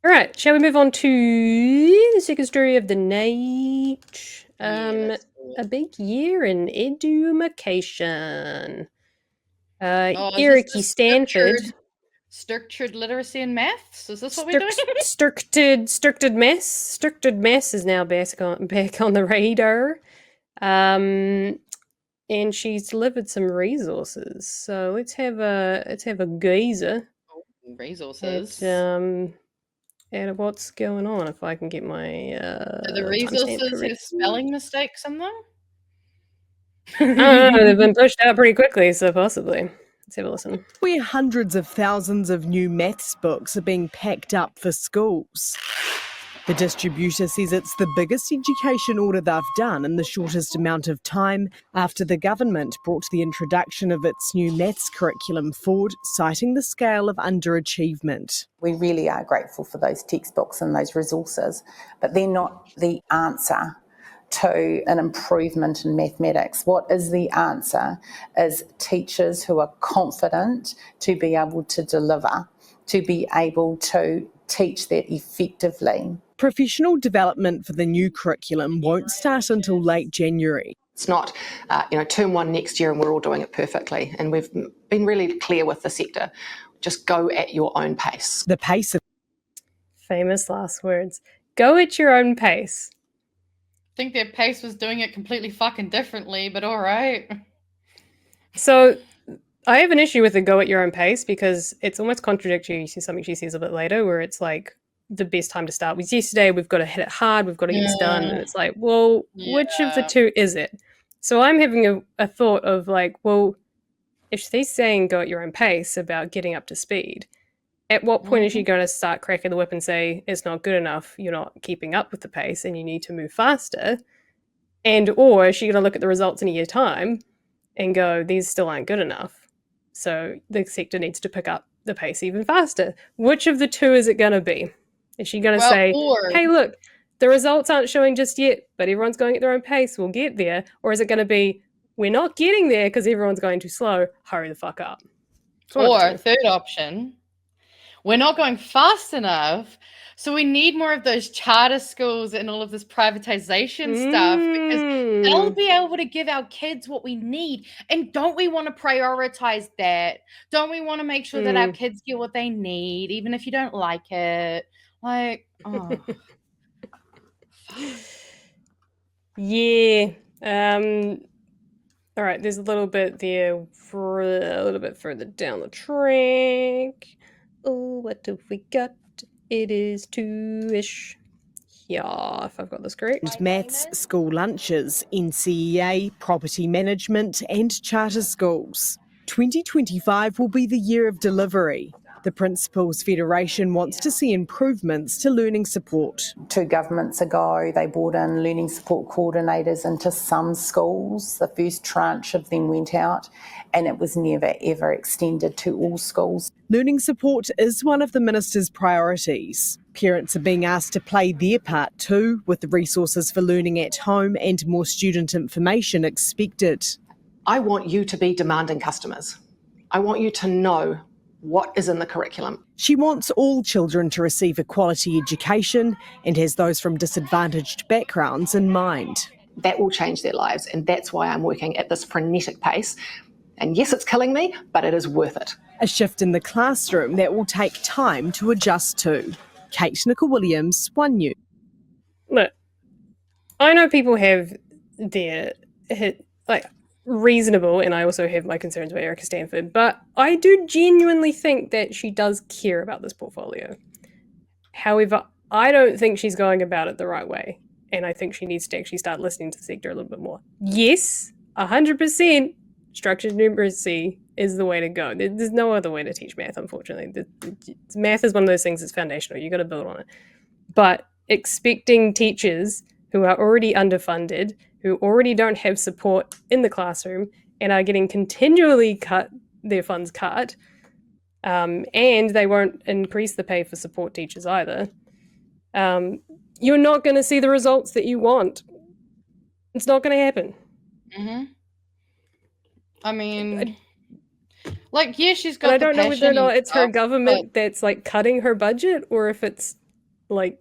All right, shall we move on to the second story of the night? Let's do A it. big year in education. Oh, is this Eric the Stanford. structured literacy and maths? Is this what we're doing? Structured mess is now back on the radar. And she's delivered some resources. So let's have a gazer at Resources. at what's going on. If I can get my Do the timestamp resources have correctly. spelling mistakes in them? I don't know. They've been pushed out pretty quickly, so possibly. Let's have a listen. Where hundreds of thousands of new maths books are being packed up for schools. The distributor says it's the biggest education order they've done in the shortest amount of time after the government brought the introduction of its new maths curriculum forward, citing the scale of underachievement. We really are grateful for those textbooks and those resources, but they're not the answer to an improvement in mathematics. What is the answer is teachers who are confident to be able to deliver, to be able to teach that effectively. Professional development for the new curriculum won't start until late January. It's not, term one next year and we're all doing it perfectly. And we've been really clear with the sector. Just go at your own pace. The pace of Famous last words. Go at your own pace. I think their pace was doing it completely fucking differently, but all right. So I have an issue with the go at your own pace because it's almost contradictory to something she says a bit later where it's like the best time to start was yesterday, we've got to hit it hard, we've got to get this done. And it's like, well, which of the two is it? So I'm having a thought of like, well, if she's saying go at your own pace about getting up to speed, at what point is she going to start cracking the whip and say, it's not good enough, you're not keeping up with the pace and you need to move faster? And or is she going to look at the results in a year's time and go, these still aren't good enough? So the sector needs to pick up the pace even faster. Which of the two is it going to be? Is she going to say, hey, look, the results aren't showing just yet, but everyone's going at their own pace, we'll get there? Or is it going to be, we're not getting there because everyone's going too slow, hurry the fuck up? Or third option, we're not going fast enough, so we need more of those charter schools and all of this privatization stuff because they'll be able to give our kids what we need. And don't we want to prioritize that? Don't we want to make sure that our kids get what they need, even if you don't like it? Like, oh. Yeah. All right, there's a little bit there for a little bit further down the track. Oh, what have we got? It is 2-ish. Yeah, if I've got this correct. Maths, school lunches, NCEA, property management and charter schools. 2025 will be the year of delivery. The Principals Federation wants to see improvements to learning support. 2 governments ago, they brought in learning support coordinators into some schools. The first tranche of them went out and it was never ever extended to all schools. Learning support is one of the minister's priorities. Parents are being asked to play their part too, with the resources for learning at home and more student information expected. I want you to be demanding customers. I want you to know what is in the curriculum. She wants all children to receive a quality education and has those from disadvantaged backgrounds in mind. That will change their lives, and that's why I'm working at this frenetic pace. And yes, it's killing me, but it is worth it. A shift in the classroom that will take time to adjust to. Kate Nicol-Williams, One News. Look, I know people have their reasonable, and I also have my concerns about Erica Stanford, but I do genuinely think that she does care about this portfolio. However, I don't think she's going about it the right way, and I think she needs to actually start listening to the sector a little bit more. Yes, 100% structured numeracy is the way to go. There's no other way to teach math, unfortunately. Math is one of those things that's foundational. You got to build on it. But expecting teachers who are already underfunded, who already don't have support in the classroom and are getting continually their funds cut, and they won't increase the pay for support teachers either, you're not going to see the results that you want. It's not going to happen. Mm-hmm. I mean, like, yeah, she's got. And I don't know whether or not it's her government that's like cutting her budget, or if it's Like,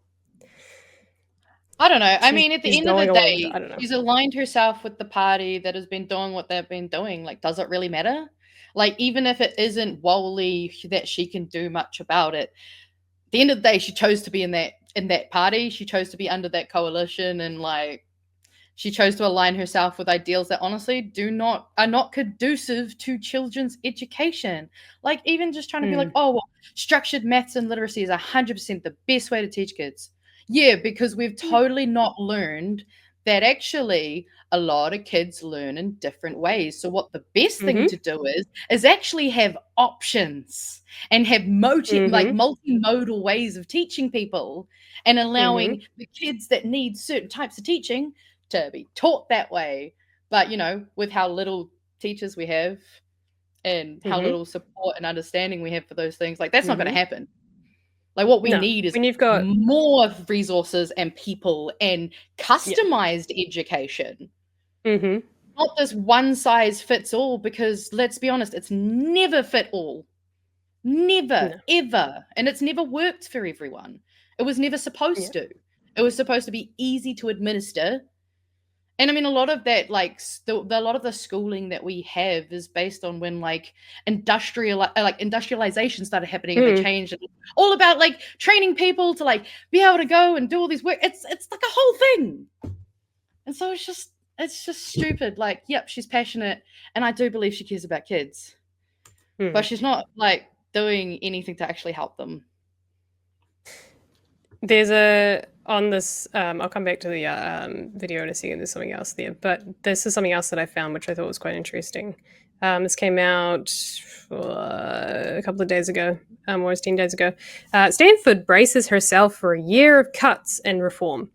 I don't know. I mean, at the she's end of the going along with it. day, I don't know. she's aligned herself with the party that has been doing what they've been doing. Like, does it really matter? Like, even if it isn't wholly that she can do much about it, at the end of the day, she chose to be in that party. She chose to be under that coalition, and like, she chose to align herself with ideals that honestly are not conducive to children's education. Like, even just trying to be like, oh, well, structured maths and literacy is 100% the best way to teach kids. Yeah, because we've totally not learned that actually a lot of kids learn in different ways. So what the best thing to do is actually have options and have like multimodal ways of teaching people, and allowing the kids that need certain types of teaching to be taught that way. But, you know, with how little teachers we have and how little support and understanding we have for those things, like, that's not going to happen. Like, what we need is when you've got more resources and people and customized education. Not this one size fits all, because let's be honest, it's never fit all. Never, ever. And it's never worked for everyone. It was never supposed to. It was supposed to be easy to administer. And I mean, a lot of that, like, a lot of the schooling that we have is based on when, like, industrialization started happening, and they changed it. All about, like, training people to, like, be able to go and do all these work. It's like a whole thing. And so it's just stupid. Like, yep, she's passionate, and I do believe she cares about kids, but she's not, like, doing anything to actually help them. There's on this, I'll come back to the video in a second, there's something else there, but this is something else that I found, which I thought was quite interesting. This came out a couple of days ago, or 10 days ago. Stanford braces herself for a year of cuts and reform.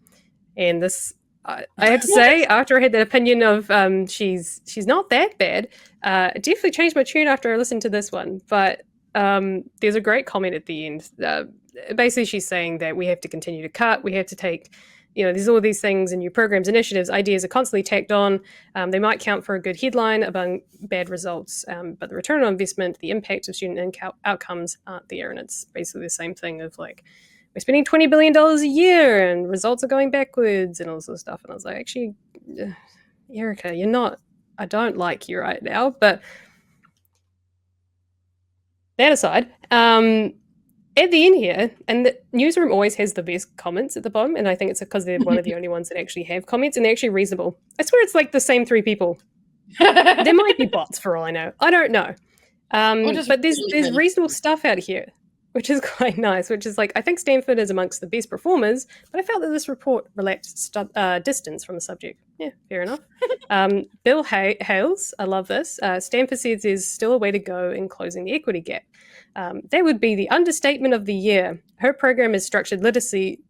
And this, I have to say, after I had that opinion of she's not that bad, it definitely changed my tune after I listened to this one. But there's a great comment at the end. Basically, she's saying that we have to continue to cut. We have to take, there's all these things and new programs, initiatives, ideas are constantly tacked on. They might count for a good headline among bad results, but the return on investment, the impact of student outcomes aren't there. And it's basically the same thing of, like, we're spending $20 billion a year and results are going backwards and all this sort of stuff. And I was like, actually, Erica, you're not, I don't like you right now. But that aside, at the end here, and the newsroom always has the best comments at the bottom, and I think it's because they're one of the only ones that actually have comments, and they're actually reasonable. I swear it's like the same 3 people. There might be bots for all I know. I don't know. But there's reasonable stuff out here, which is quite nice, which is like, I think Stanford is amongst the best performers, but I felt that this report relaxed distance from the subject. Yeah, fair enough. Bill Hales, I love this. Stanford says there's still a way to go in closing the equity gap. That would be the understatement of the year. Her program is structured literacy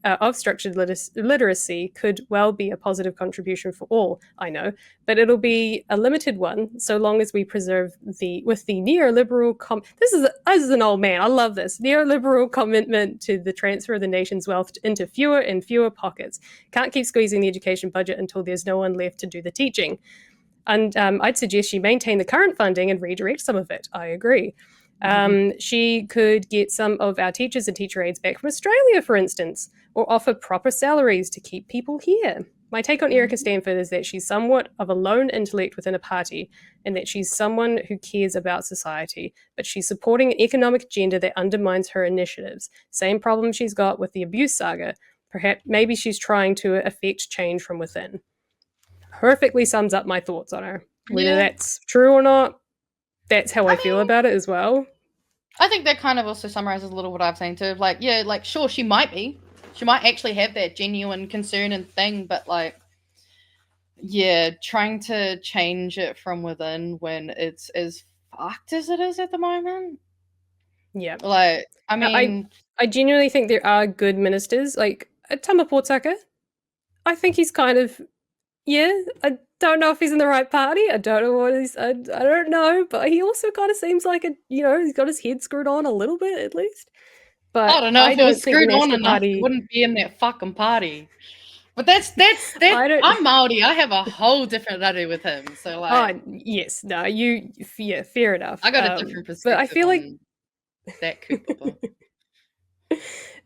could well be a positive contribution for all, I know, but it'll be a limited one so long as we preserve the neoliberal this is an old man, I love this, neoliberal commitment to the transfer of the nation's wealth into fewer and fewer pockets. Can't keep squeezing the education budget until there's no one left to do the teaching. And I'd suggest she maintain the current funding and redirect some of it. I agree. She could get some of our teachers and teacher aides back from Australia, for instance, or offer proper salaries to keep people here. My take on Erica Stanford is that she's somewhat of a lone intellect within a party, and that she's someone who cares about society, but she's supporting an economic agenda that undermines her initiatives. Same problem she's got with the abuse saga. Maybe she's trying to affect change from within. Perfectly sums up my thoughts on her. Whether that's true or not, that's how I feel about it as well. I think that kind of also summarizes a little what I've saying too. Like, yeah, like, sure, she might actually have that genuine concern and thing, but, like, yeah, trying to change it from within when it's as fucked as it is at the moment. Yeah. Like, I mean, I genuinely think there are good ministers. Like, Tama Portaka, I think he's kind of, I don't know if he's in the right party. I don't know what he's, I don't know, but he also kind of seems like he's got his head screwed on a little bit at least. But I don't know if it was screwed on enough, he wouldn't be in that fucking party. But that's I'm Māori. I have a whole different radu with him. So, like, yes, no, fair enough. I got a different perspective. But I feel like that Cooper.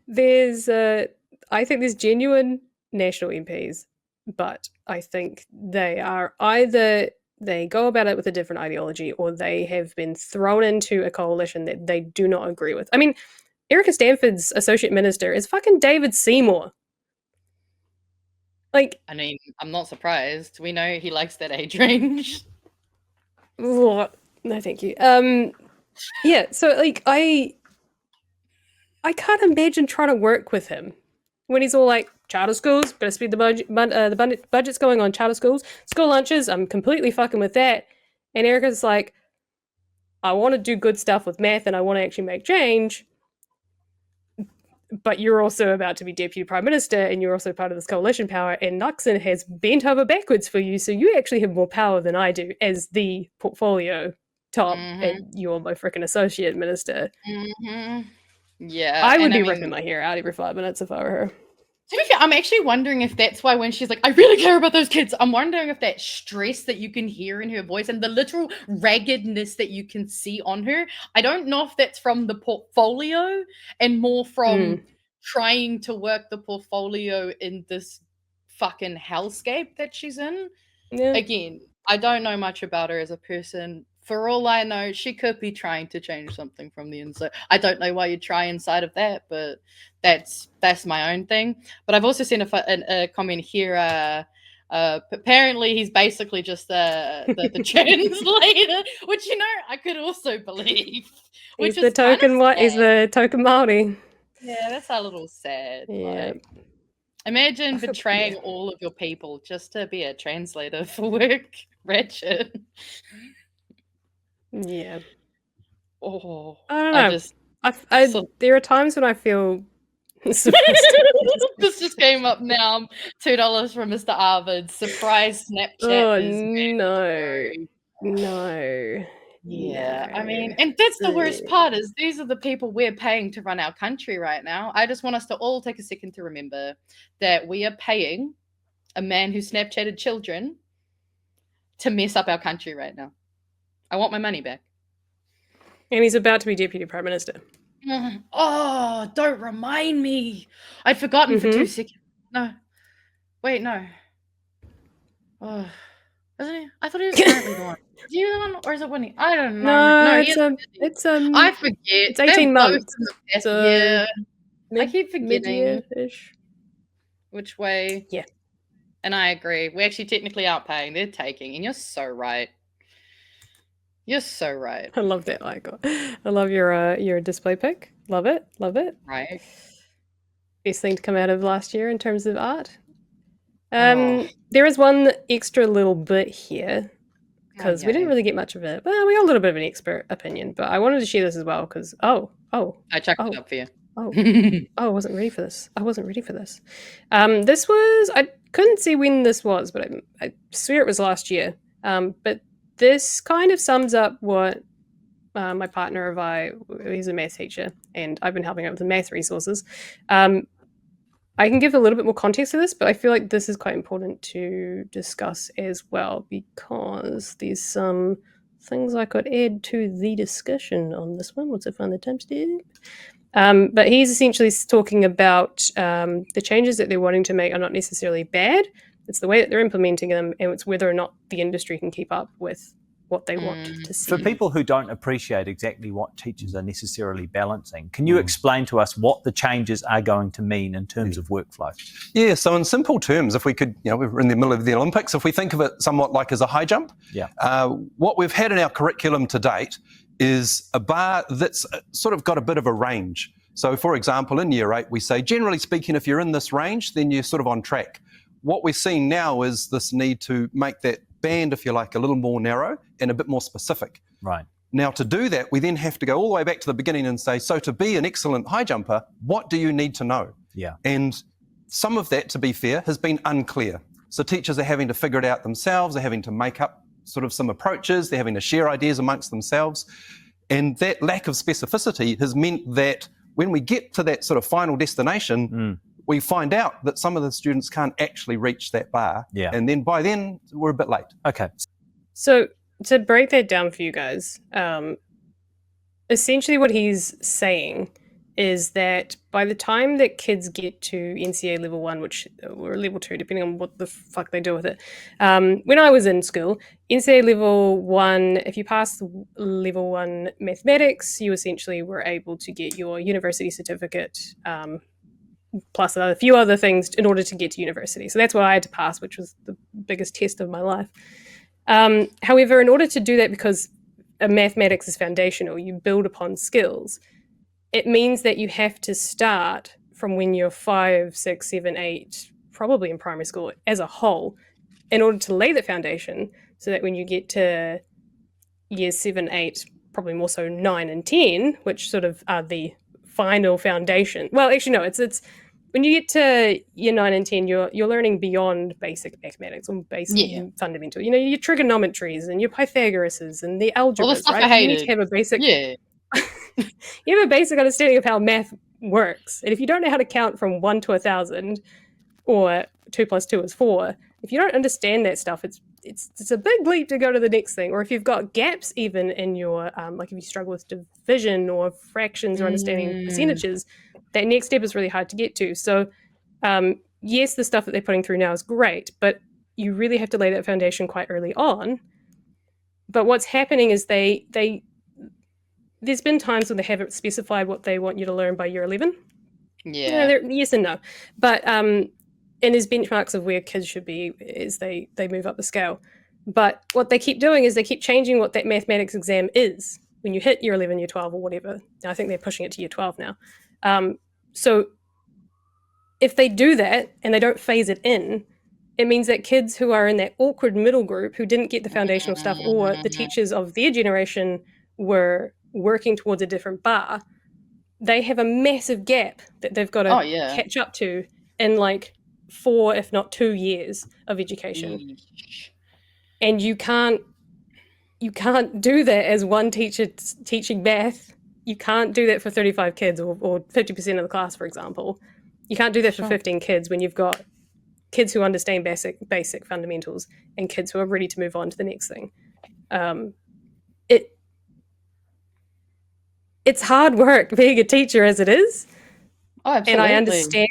there's I think there's genuine national MPs, but I think they are either they go about it with a different ideology or they have been thrown into a coalition that they do not agree with. I mean, Erica Stanford's associate minister is fucking David Seymour. Like, I mean, I'm not surprised. We know he likes that age range. no, thank you. Yeah, so like I can't imagine trying to work with him when he's all like, charter schools, better speed the budget's going on charter schools, school lunches, I'm completely fucking with that. And Erica's like, I want to do good stuff with math and I want to actually make change, but you're also about to be deputy prime minister and you're also part of this coalition power, and Nuxon has bent over backwards for you, so you actually have more power than I do as the portfolio top, and you're my freaking associate minister. Yeah, I would be ripping my hair out every 5 minutes if I were her. To be fair, I'm actually wondering if that's why when she's like, I really care about those kids, I'm wondering if that stress that you can hear in her voice and the literal raggedness that you can see on her, I don't know if that's from the portfolio and more from trying to work the portfolio in this fucking hellscape that she's in. Yeah. Again, I don't know much about her as a person. For all I know, she could be trying to change something from the inside. I don't know why you'd try inside of that, but that's my own thing. But I've also seen a comment here. Apparently, he's basically just the translator, which I could also believe. He's the token what? He's the token Māori. Yeah, that's a little sad. Yeah. Like, imagine betraying all of your people just to be a translator for work. Wretched. Yeah. Oh, I don't know. There are times when I feel this just came up now. $2 from Mr. Arvid. Surprise Snapchat. No. Yeah, I mean, and that's the worst part is these are the people we're paying to run our country right now. I just want us to all take a second to remember that we are paying a man who Snapchatted children to mess up our country right now. I want my money back. And he's about to be deputy prime minister. Oh, don't remind me. I'd forgotten for 2 seconds. No. Wait, no. Oh, isn't he? I thought he was currently the one. Is he the one or is it Winnie? I don't know. No, it's I forget. It's 18 months. So yeah. I keep forgetting. Mid-year-ish. Which way? Yeah. And I agree. We actually technically aren't paying. They're taking. And you're so right. You're so right. I love that icon. I love your display pic. Love it. Love it. Right. Best thing to come out of last year in terms of art. There is one extra little bit here because we didn't really get much of it. Well, we got a little bit of an expert opinion, but I wanted to share this as well because I checked it up for you. I wasn't ready for this. This was, I couldn't see when this was, but I swear it was last year. But this kind of sums up what my partner he's a math teacher, and I've been helping out with the math resources. I can give a little bit more context to this, but I feel like this is quite important to discuss as well because there's some things I could add to the discussion on this one once I find the timestamp. But he's essentially talking about the changes that they're wanting to make are not necessarily bad. It's the way that they're implementing them, and it's whether or not the industry can keep up with what they want to see. For people who don't appreciate exactly what teachers are necessarily balancing, can you explain to us what the changes are going to mean in terms of workflow? Yeah, so in simple terms, if we could, we're in the middle of the Olympics, if we think of it somewhat like as a high jump, what we've had in our curriculum to date is a bar that's sort of got a bit of a range. So for example, in year 8, we say, generally speaking, if you're in this range, then you're sort of on track. What we're seeing now is this need to make that band, if you like, a little more narrow and a bit more specific. Right. Now, to do that, we then have to go all the way back to the beginning and say, so to be an excellent high jumper, what do you need to know? Yeah. And some of that, to be fair, has been unclear. So teachers are having to figure it out themselves, they're having to make up sort of some approaches, they're having to share ideas amongst themselves. And that lack of specificity has meant that when we get to that sort of final destination, we find out that some of the students can't actually reach that bar. Yeah. And then by then, we're a bit late. Okay. So to break that down for you guys, essentially what he's saying is that by the time that kids get to NCA level 1, or level 2, depending on what the fuck they do with it, when I was in school, NCA level 1, if you passed level 1 mathematics, you essentially were able to get your university certificate, plus a few other things in order to get to university. So that's what I had to pass, which was the biggest test of my life. However, in order to do that, because mathematics is foundational, you build upon skills, it means that you have to start from when you're 5, 6, 7, 8, probably in primary school as a whole, in order to lay the foundation, so that when you get to years 7, 8, probably more so 9 and 10, which sort of are the final foundation. Well, actually, no, it's when you get to year 9 and 10, you're learning beyond basic mathematics or basic fundamental. You know, your trigonometries and your Pythagoras and the algebras, All the stuff right? I hated. You need to have a basic... Yeah. You have a basic understanding of how math works. And if you don't know how to count from 1 to 1,000, or 2 plus 2 is 4, if you don't understand that stuff, it's a big leap to go to the next thing. Or if you've got gaps even in your, like if you struggle with division or fractions or understanding percentages, that next step is really hard to get to. So yes, the stuff that they're putting through now is great, but you really have to lay that foundation quite early on. But what's happening is there's been times when they haven't specified what they want you to learn by year 11. Yeah. Yes and no. But and there's benchmarks of where kids should be as they move up the scale. But what they keep doing is they keep changing what that mathematics exam is when you hit year 11, year 12, or whatever. I think they're pushing it to year 12 now. So if they do that and they don't phase it in, it means that kids who are in that awkward middle group who didn't get the foundational stuff, or the teachers of their generation were working towards a different bar, they have a massive gap that they've got to catch up to in like 4, if not 2 years of education. And you can't do that as one teacher teaching math. You can't do that for 35 kids or 50% of the class, for example. You can't do that for 15 kids when you've got kids who understand basic fundamentals and kids who are ready to move on to the next thing. It's hard work being a teacher as it is. Oh, absolutely. And I understand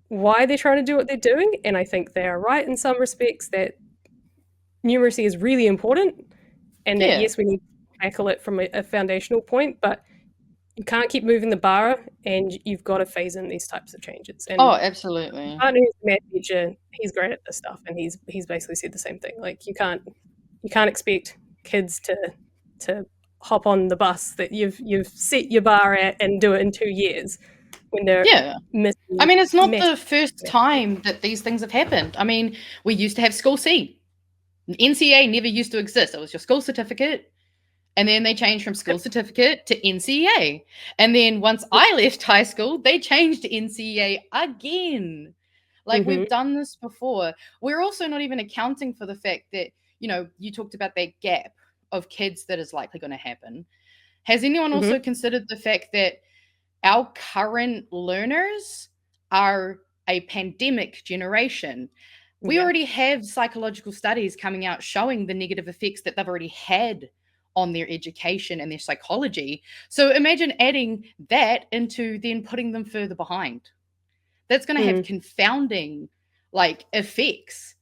why they're trying to do what they're doing. And I think they are right in some respects that numeracy is really important. And that, yes, we need to tackle it from a foundational point, but you can't keep moving the bar, and you've got to phase in these types of changes. And absolutely. My partner who's a math teacher, he's great at this stuff, and he's basically said the same thing. Like, you can't expect kids to hop on the bus that you've set your bar at and do it in 2 years when they're missing. I mean, it's not the first time that these things have happened. I mean, we used to have School C. NCA never used to exist. It was your school certificate. And then they changed from school certificate to NCA. And then once I left high school, they changed to NCA again. Like, we've done this before. We're also not even accounting for the fact that, you know, you talked about that gap of kids that is likely going to happen. Has anyone also considered the fact that our current learners are a pandemic generation? We already have psychological studies coming out showing the negative effects that they've already had on their education and their psychology. So imagine adding that into then putting them further behind. That's going to have confounding like effects.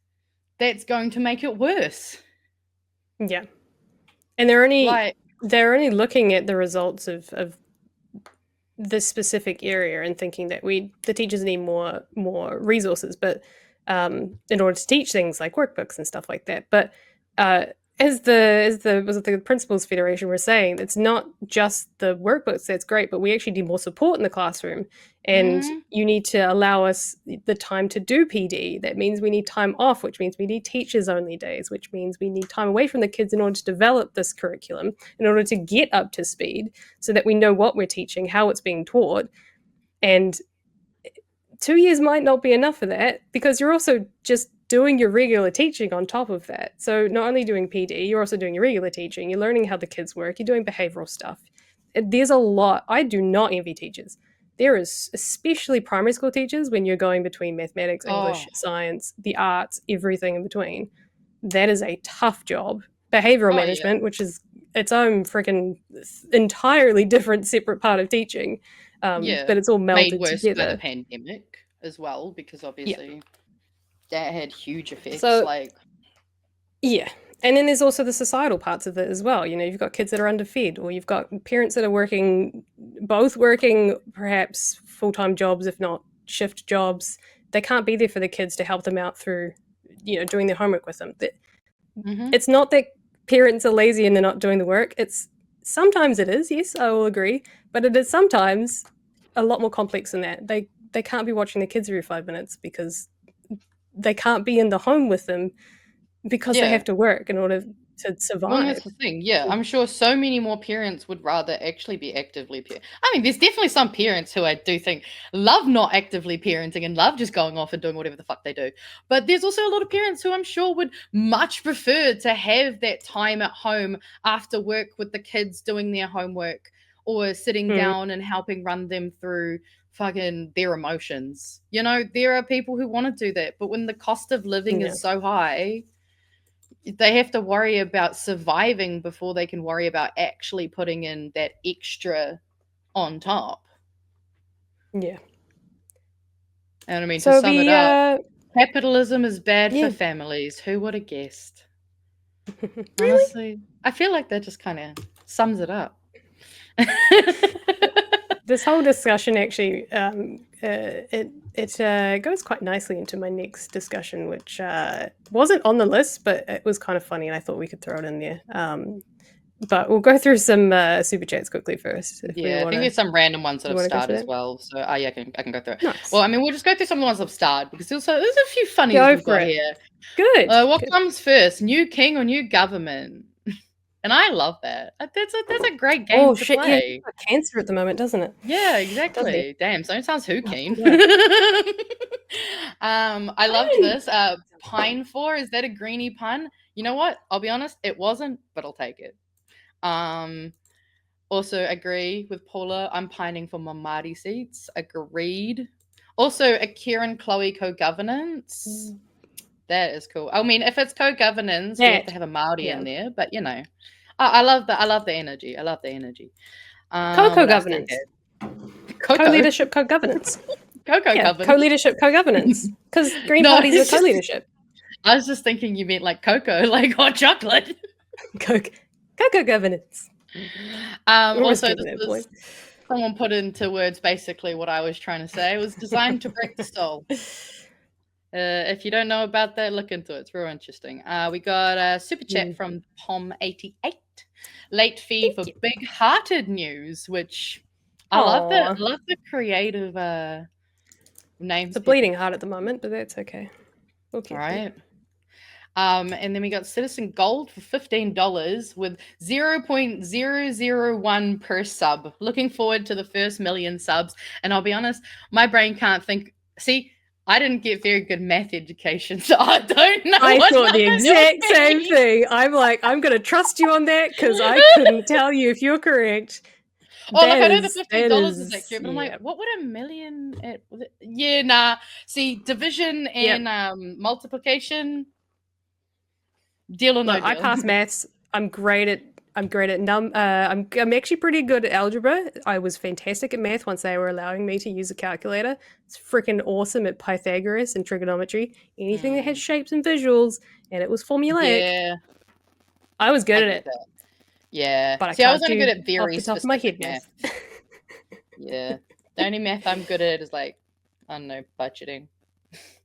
That's going to make it worse. Yeah. And they're only looking at the results of this specific area and thinking that the teachers need more resources, but in order to teach things like workbooks and stuff like that. But as the Principals Federation were saying, it's not just the workbooks that's great, but we actually need more support in the classroom. And you need to allow us the time to do PD. That means we need time off, which means we need teachers only days, which means we need time away from the kids in order to develop this curriculum, in order to get up to speed so that we know what we're teaching, how it's being taught. And 2 years might not be enough for that, because you're also just doing your regular teaching on top of that. So not only doing PD, you're also doing your regular teaching. You're learning how the kids work. You're doing behavioral stuff. There's a lot. I do not envy teachers. There is, especially primary school teachers, when you're going between mathematics, English, science, the arts, everything in between. That is a tough job. Behavioral management, which is its own freaking entirely different separate part of teaching. But it's all made melded worse by the together. pandemic as well, because obviously that had huge effects. So- like, Yeah. And then there's also the societal parts of it as well. You know, you've got kids that are underfed, or you've got parents that are both working perhaps full-time jobs, if not shift jobs. They can't be there for the kids to help them out through, you know, doing their homework with them. It's not that parents are lazy and they're not doing the work. Sometimes it is, yes, I will agree. But it is sometimes a lot more complex than that. They can't be watching the kids every 5 minutes because they can't be in the home with them because they have to work in order to survive. well, that's the thing. Yeah, I'm sure so many more parents would rather actually be actively I mean, there's definitely some parents who I do think love not actively parenting and love just going off and doing whatever the fuck they do. But there's also a lot of parents who I'm sure would much prefer to have that time at home after work with the kids doing their homework, or sitting down and helping run them through fucking their emotions. You know, there are people who want to do that, but when the cost of living is so high, they have to worry about surviving before they can worry about actually putting in that extra on top. Yeah. And I mean, So to sum it up, capitalism is bad for families. Who would have guessed? Really? Honestly, I feel like that just kind of sums it up. This whole discussion actually, it goes quite nicely into my next discussion, which wasn't on the list, but it was kind of funny, and I thought we could throw it in there. But we'll go through some super chats quickly first. I think there's some random ones that have started as well. So yeah, I can go through it. Nice. Well, I mean, we'll just go through some of the ones that have started, because there's a few funnies we've got here. Good. What comes first, new king or new government? And I love that. That's a great game to play. Yeah, got cancer at the moment, doesn't it? Yeah, exactly. Damn, so it sounds who keen. I loved this. Pine for, is that a greenie pun? You know what? I'll be honest, it wasn't, but I'll take it. Also agree with Paula. I'm pining for my Māori seats. Agreed. Also, a Kieran Chloe co-governance. That is cool. I mean, if it's co-governance, we have to have a Māori in there. But you know, I love that. I love the energy. I love the energy. Co-governance. Co-leadership, co-governance. Co-governance. Co-leadership, co-governance. Because Green Parties are co-leadership. I was just thinking you meant like cocoa, like hot chocolate. Cocoa governance. Also, someone put into words basically what I was trying to say. It was designed to break the soul. If you don't know about that, look into it. It's real interesting. We got a super chat from Pom88. Late fee for big-hearted news, which I love that. I love the creative names. It's a bleeding heart at the moment, but that's okay. Okay. All right. And then we got Citizen Gold for $15 with 0.001 per sub. Looking forward to the first million subs. And I'll be honest, my brain can't think. See, I didn't get very good math education, so I don't know. I thought the exact same thing. I'm like, I'm going to trust you on that because I couldn't tell you if you're correct. Oh, look, I know the $15 is accurate, but I'm like, what would a million? Yeah, nah. See, division and multiplication. Deal or no deal. I pass maths. I'm great at I'm actually pretty good at algebra. I was fantastic at math once they were allowing me to use a calculator. It's freaking awesome at Pythagoras and trigonometry. Anything that had shapes and visuals and it was formulaic. Yeah. I was good at it. That. Yeah. But I was only good at very off the top of my head math. Yeah. The only math I'm good at is like, I don't know, budgeting.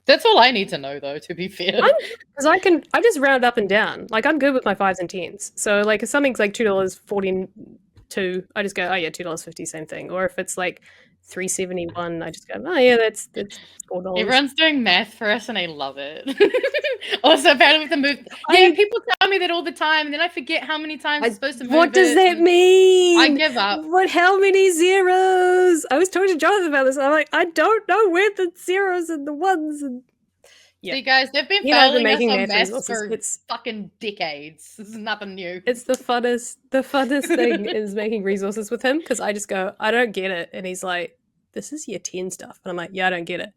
That's all I need to know, though, to be fair. Because I just round up and down. Like, I'm good with my 5s and 10s. So, like, if something's like $2.42, I just go, oh, yeah, $2.50, same thing. Or if it's like $3.71, I just go, oh, yeah, that's $4. Everyone's doing math for us, and I love it. Also, apparently with the move. Yeah, people tell me that all the time, and then I forget how many times I'm supposed to move. What does that mean? I give up. How many zeros? I was talking to Jonathan about this. I'm like, I don't know where the zeros and the ones and. Yeah. See, guys, they've been failing us on math for fucking decades. This is nothing new. It's the funnest thing is making resources with him because I just go, I don't get it. And he's like, this is year 10 stuff. And I'm like, yeah, I don't get it.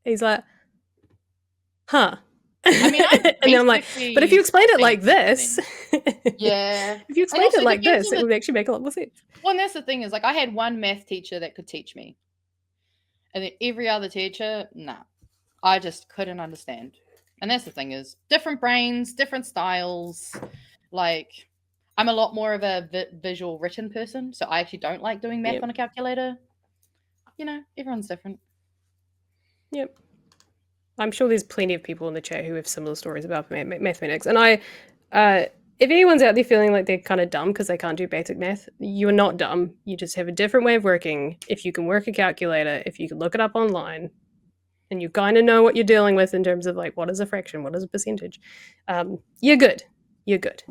He's like, huh. I mean, and then I'm like, but if you explained it like this, yeah. if you explained also it like depends this, on it would actually make a lot more sense. Well, and that's the thing is, like, I had one math teacher that could teach me, and then every other teacher, nah, I just couldn't understand. And that's the thing is, different brains, different styles. Like, I'm a lot more of a visual written person, so I actually don't like doing math Yep. on a calculator. You know, everyone's different. Yep. I'm sure there's plenty of people in the chat who have similar stories about mathematics. And if anyone's out there feeling like they're kind of dumb because they can't do basic math, you're not dumb. You just have a different way of working. If you can work a calculator, if you can look it up online, and you kind of know what you're dealing with in terms of like what is a fraction, what is a percentage, you're good. You're good.